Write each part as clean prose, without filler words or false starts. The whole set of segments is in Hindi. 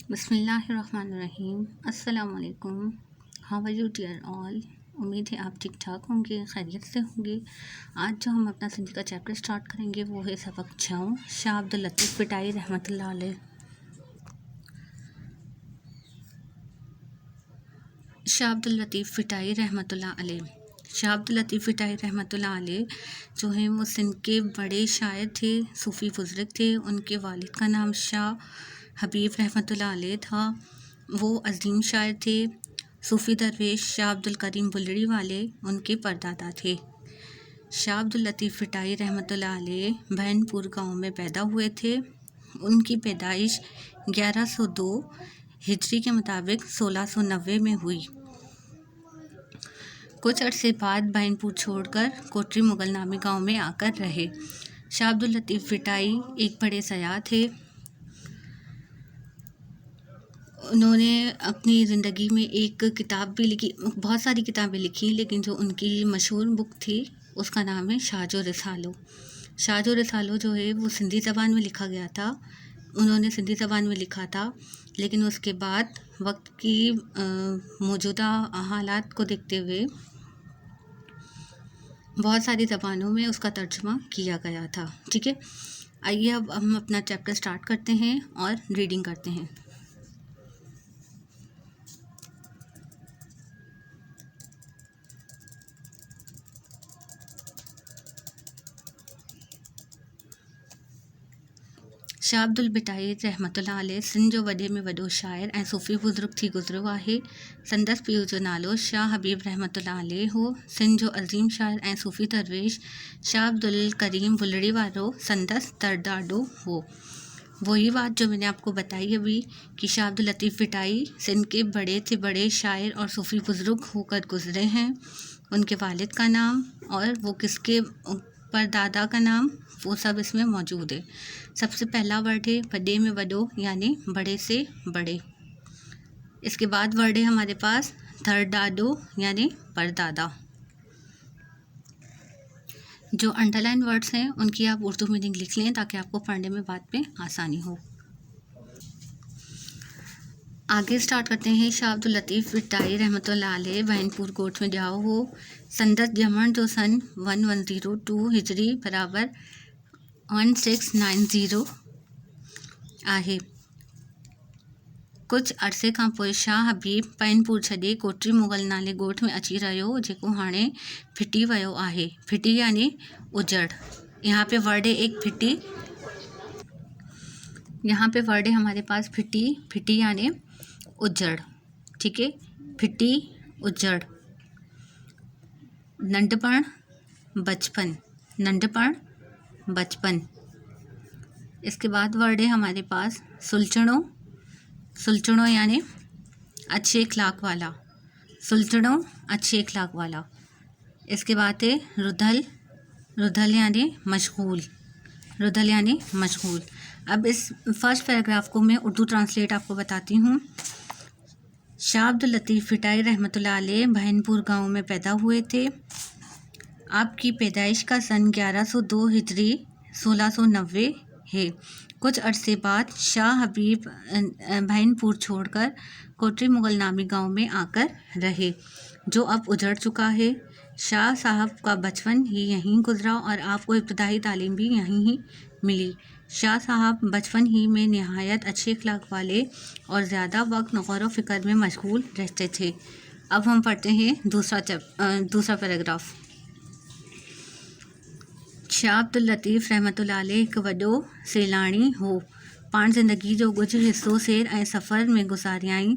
बिस्मिल्लाहिर्रहमानिर्रहीम। अस्सलाम वालेकुम। How are you dear all. उम्मीद है आप ठीक ठाक होंगे, खैरियत से होंगे। आज जो हम अपना सिंधी का चैप्टर स्टार्ट करेंगे वो है सबक 6 शाह अब्दुल लतीफ़ पिटाई रहमतुल्लाह अलैह। शाह अब्दुल लतीफ़ पिटाई रहमतुल्लाह अलैह। शाह अब्दुल लतीफ़ पिटाई रहमतुल्लाह अलैह जो हैं वो सिंध के बड़े शायर थे, सूफ़ी बुज़ुर्ग थे। उनके वालिद का नाम शाह हबीब रहमतुल्लाह अलैह था। वो अज़ीम शायर थे। सूफ़ी दरवेश शाह अब्दुल करीम बुल्लड़ी वाले उनके परदादा थे। शाह अब्दुल लतीफ़ पिटाई रहमतुल्लाह अलैह बहनपुर गांव में पैदा हुए थे। उनकी पैदाइश 1102 हिजरी के मुताबिक 1690 में हुई। कुछ अरसे बाद बहनपुर छोड़कर कोटरी मुगल नामी गांव में आकर रहे। शाह अब्दुल लतीफ़ पिटाई एक बड़े सयाह थे। उन्होंने अपनी ज़िंदगी में एक किताब भी लिखी, बहुत सारी किताबें लिखी, लेकिन जो उनकी मशहूर बुक थी उसका नाम है शाहजो रिसालो। शाहजो रिसालो जो है वो सिंधी ज़बान में लिखा गया था। उन्होंने सिंधी ज़बान में लिखा था, लेकिन उसके बाद वक्त की मौजूदा हालात को देखते हुए बहुत सारी ज़बानों में उसका तर्जुमा किया गया था। ठीक है, आइए अब हम अपना चैप्टर स्टार्ट करते हैं और रीडिंग करते हैं। शाह अब्दुल पिटाई रहमतुल्लाह अलैह सिंध जो वॾे में वॾो शाइर ऐं सूफ़ी बुज़ुर्ग थी गुज़रियो आहे। संदसि पीउ जो नालो शाह हबीब रहमतुल्लाह अलैह हो। सिंध जो अज़ीम शाइर ऐं सूफ़ी दरवेश शाह अब्दुल करीम बुल्लड़ी वारो संदसि तरदाडो हो। वही बात जो मैंने आपको बताई अभी कि शाह अब्दुल लतीफ़ पिटाई सिंध के बड़े से बड़े शाइर और सूफ़ी बुज़ुर्ग होकर गुज़रे हैं। उनके वालिद का नाम और वो किसके परदादा का नाम वो सब इसमें मौजूद है। सबसे पहला वर्ड है बड़े में वडो, यानी बड़े से बड़े। इसके बाद वर्ड है हमारे पास थरडाडो, यानी परदादा। जो अंडरलाइन वर्ड्स हैं उनकी आप उर्दू मीनिंग लिख लें ताकि आपको पढ़ने में बाद में आसानी हो। आगे स्टार्ट करते हैं। शाह अब्दुल लतीफ़ पिटाई रहमतुल्लाह अलैह बहनपुर कोट में जाओ हो। संदस जमण जो सन 1102 हिजरी बराबर 1690 आहे। कुछ अरसे खां पोइ शाह हबीब बहनपुर छॾे कोटरी मुगल नाले ॻोठ में अची रहियो, जेको हाणे फिटी वियो आहे। फिटी यानी उजड़। यहाँ पे वर्ड है एक फिटी। यहाँ पे वर्ड है हमारे पास फिटी। फिटी यानी उजड़। ठीक है, फिटी उजड़। नंढपण बचपन, नंढपण बचपन। इसके बाद वर्ड है हमारे पास सुलझणो। सुलझणो यानी अच्छे अखलाक वाला। सुलझणो अच्छे अखलाक वाला। इसके बाद है रुधल। रुधल यानी मशगूल। रुधल यानी मशगूल। अब इस फर्स्ट पैराग्राफ को मैं उर्दू ट्रांसलेट आपको बताती हूँ। शाह अब्दुल लतीफ़ पिटाई रहमतुल्लाह अलैह बहनपुर गांव में पैदा हुए थे। आपकी पैदाइश का सन 1102 हिजरी 1690 है। कुछ अरसे बाद शाह हबीब बहनपुर छोड़कर कोटरी मुगल नामी गांव में आकर रहे, जो अब उजड़ चुका है। शाह साहब का बचपन ही यहीं गुजरा और आपको इब्तदाई तालीम भी यहीं ही मिली। शाह साहब बचपन ही में नहायत अच्छे अखलाक वाले और ज़्यादा वक्त गौर फ़िक्र में मशगूल रहते थे। अब हम पढ़ते हैं दूसरा पैराग्राफ। शाह अब्दुल लतीफ़ रहमतुल्लाह अलैह हिकु वॾो सैलानी हो। पाण ज़िंदगी जो कुझु हिसो सैर ऐं सफ़र में गुज़ारियाईं।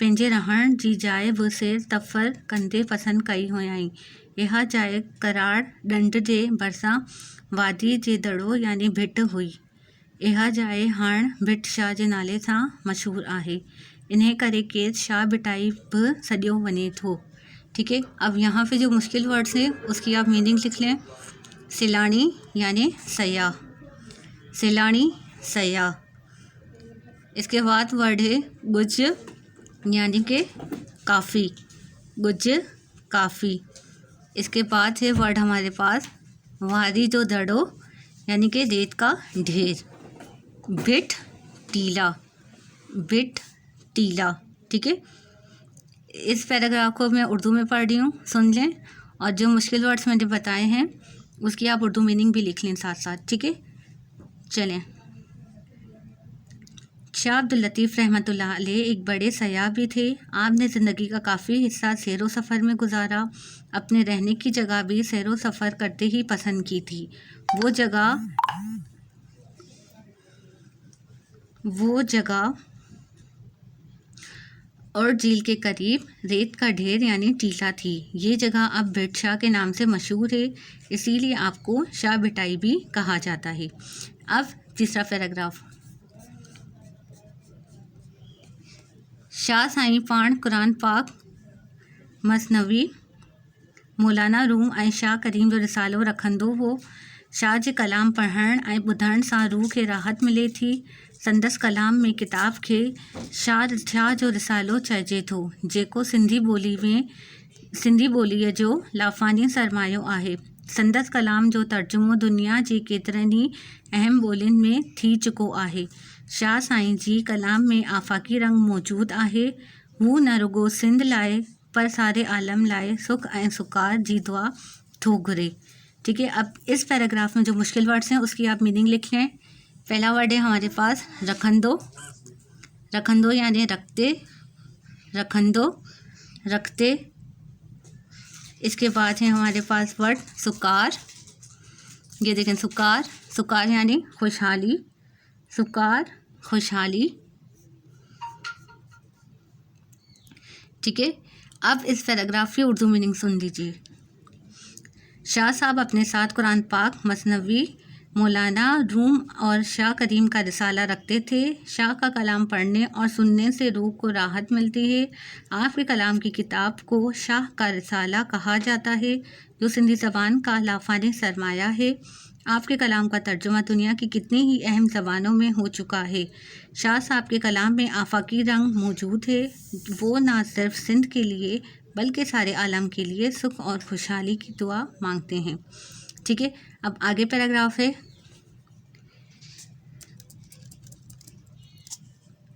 पंहिंजे रहण जी जाइ बि सैर सफ़र कंदे पसंदि कई हुयाईं। इहा जाइ कराड़ ॾंड जे भरिसां वादी जे दड़ो यानी भिट हुई। इहा जाइ हाणे भिट शाह जे नाले सां मशहूरु आहे। इन्हे करे केस शाह पिटाई बि सॾियो वञे थो। ठीक है, अब यहाँ पे जो मुश्किल वर्ड्स हैं उसकी आप मीनिंग लिख लें। सैलानी यानी सयाह। सैलानी सयाह। इसके बाद वर्ड है गुज यानी कि काफ़ी। गुज काफ़ी। इसके बाद है वर्ड हमारे पास वादी जो दड़ो यानी कि रेत का ढेर। भिट टीला। बिट, टीला। ठीक है, इस पैराग्राफ को मैं उर्दू में पढ़ रही हूँ, सुन लें, और जो मुश्किल वर्ड्स मैंने बताए हैं उसकी आप उर्दू मीनिंग भी लिख लें साथ साथ। ठीक है, चलें। शाह अब्दुल लतीफ़ रहमतुल्लाह अलैह एक बड़े सयाह भी थे। आपने ज़िंदगी का काफ़ी हिस्सा सैर व सफ़र में गुजारा। अपने रहने की जगह भी सैर व सफ़र करते ही पसंद की थी। वो जगह और झील के करीब रेत का ढेर यानी टीला थी। ये जगह अब भिट शाह के नाम से मशहूर है, इसीलिए आपको शाह भिटाई भी कहा जाता है। अब तीसरा पैराग्राफ। शाह साईं पाण कुरान पाक, मसनवी, मौलाना रूम ऐं शाह करीम जो रिसालो रखंदो हो। शाह जे कलाम पढ़ण ऐं ॿुधण सां रूह खे राहत मिले थी। संदसि कलाम में किताब खे शाह जो रिसालो चइजे थो, जेको सिंधी ॿोलीअ जो लाफ़ानी सरमायो आहे। संदसि कलाम जो तर्जुमो दुनिया जे केतिरनि ई अहम ॿोलियुनि में थी चुको आहे। शाह साईं जी कलाम में आफ़ाक़ी रंग मौजूदु आहे। हू न रुगो सिंध लाइ पर सारे आलम लाइ सुख ऐं सुकार जी दुआ थो घुरे। ठीक है, अब इस पैराग्राफ में जो मुश्किल वर्ड्स हैं उसकी आप मीनिंग लिख लें। पहला वर्ड है हमारे पास रखंदो। रखंदो यानी रखते, रखंदो, रखते। इसके बाद है हमारे पास वर्ड सुकार। ये देखें, सुकार, सुकार यानी खुशहाली, सुकार, खुशहाली। ठीक है, अब इस पैराग्राफ की उर्दू मीनिंग सुन लीजिए। शाह साहब अपने साथ कुरान पाक, मसनवी, मौलाना रूम और शाह करीम का रिसाला रखते थे। शाह का कलाम पढ़ने और सुनने से रूह को राहत मिलती है। आपके कलाम की किताब को शाह का रिसाला कहा जाता है, जो सिंधी ज़बान का लाफानी सरमाया है। आपके कलाम का तर्जुमा दुनिया की कितनी ही अहम ज़बानों में हो चुका है। शाह साहब के कलाम में आफाकी रंग मौजूद है। वो ना सिर्फ सिंध के लिए बल्कि सारे आलम के लिए सुख और खुशहाली की दुआ मांगते हैं। ठीक है, अब आगे पैराग्राफ है,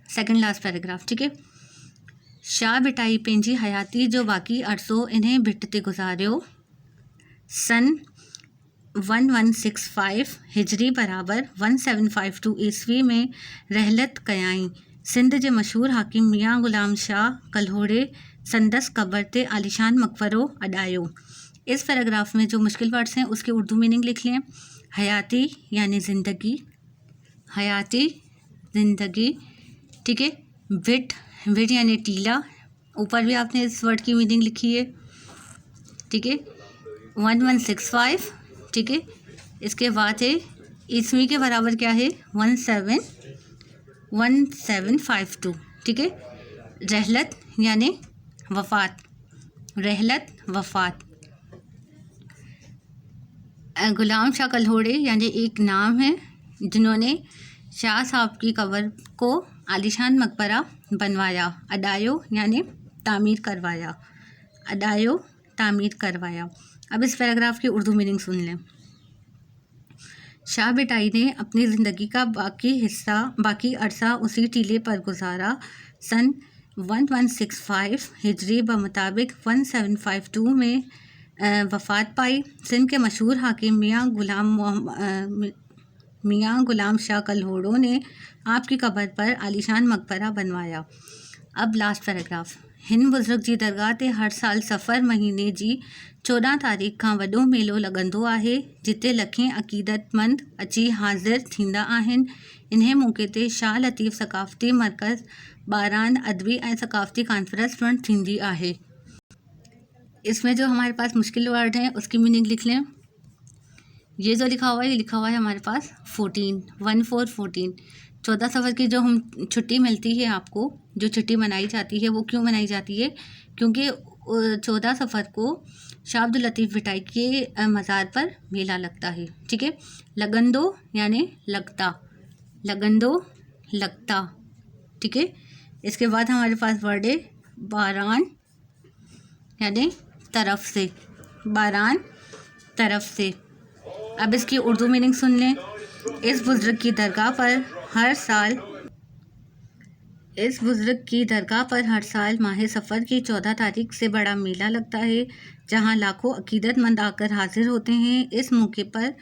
सेकंड लास्ट पैराग्राफ। ठीक है, शाह भिटाई पंहिंजी हयाती जो बाक़ी अरसो इन्हें भिट ते गुज़ारियो। सन 1165 हिजरी बराबर 1752 ईस्वी में रहलत कयाई। सिंध जे मशहूर हाकिम मियाँ ग़ुलाम शाह कल्होड़े संदसि क़बर ते आलिशान मकबरो अॾायो। इस पैराग्राफ में जो मुश्किल वर्ड्स हैं उसके उर्दू मीनिंग लिख लें। हयाती यानी ज़िंदगी, हयाती, ज़िंदगी। ठीक है, भिट, भिट यानी टीला, ऊपर भी आपने इस वर्ड की मीनिंग लिखी है। ठीक है, 1165। ठीक है, इसके बाद है ईस्वी के बराबर क्या है, 1752। ठीक है, रहलत यानी वफ़ात, रहलत, वफ़ात। ग़ुलाम शाह कल्होड़े यानी एक नाम है जिन्होंने शाह साहब की कब्र को आलिशान मकबरा बनवाया। अडायो यानी तामीर करवाया, अडायो, तामीर करवाया। अब इस पैराग्राफ की उर्दू मीनिंग सुन लें। शाह भिटाई ने अपनी ज़िंदगी का बाकी अरसा उसी टीले पर गुजारा। सन 1165 हिजरी बमुताबिक 1752 में वफ़ात पाई। सिंध के मशहूर हाकिम मियाँ ग़ुलाम शाह कल्होड़ों ने आपकी कब्र पर आलिशान मकबरा बनवाया। अब लास्ट पैराग्राफ। हिन बुज़ुर्ग जी दरगाह ते हर साल सफ़र महीने जी 14 तारीख़ खां वॾो मेलो लॻंदो आहे, जिते लखें अक़ीदतमंद अची हाज़िर थींदा आहिनि। इन्हे मौक़े ते शाह लतीफ़ सक़ाफ़ती मरकज़ बारान अदबी ऐं सक़ाफ़ती कॉन्फ्रेंस पिणु थींदी आहे। इसमें जो हमारे पास मुश्किल वर्ड हैं उसकी मीनिंग लिख लें। ये जो लिखा हुआ है, ये लिखा हुआ है हमारे पास 14 14 सफ़र की जो हम छुट्टी मिलती है आपको, जो छुट्टी मनाई जाती है वो क्यों मनाई जाती है, क्योंकि 14 सफ़र को शाह अब्दुल लतीफ़ भिटाई के मज़ार पर मेला लगता है। ठीक है, लगंदो यानी लगता, लगंदो, लगता। ठीक है, इसके बाद हमारे पास वर्ड है बारान यानी तरफ से, बारान, तरफ से। अब इसकी उर्दू मीनिंग सुन लें। इस बुज़ुर्ग की दरगाह पर हर साल इस बुज़ुर्ग की दरगाह पर हर साल माह सफ़र की 14 तारीख से बड़ा मेला लगता है, जहां लाखों अकीदतमंद आकर हाजिर होते हैं। इस मौके पर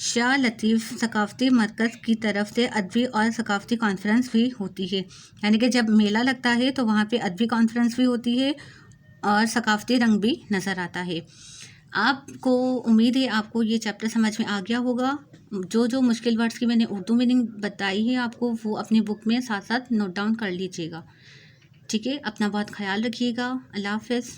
शाह लतीफ़ सकाफ़ती मरकज़ की तरफ से अदबी और सकाफ़ती कॉन्फ्रेंस भी होती है। यानी कि जब मेला लगता है तो वहाँ पे अदबी कॉन्फ्रेंस भी होती है और सकाफ़ती रंग भी नज़र आता है। आपको उम्मीद है आपको ये चैप्टर समझ में आ गया होगा। जो मुश्किल वर्ड्स की मैंने उर्दू मीनिंग बताई है आपको, वो अपनी बुक में साथ साथ नोट डाउन कर लीजिएगा। ठीक है, अपना बहुत ख्याल रखिएगा। अल्लाह हाफ़िज़।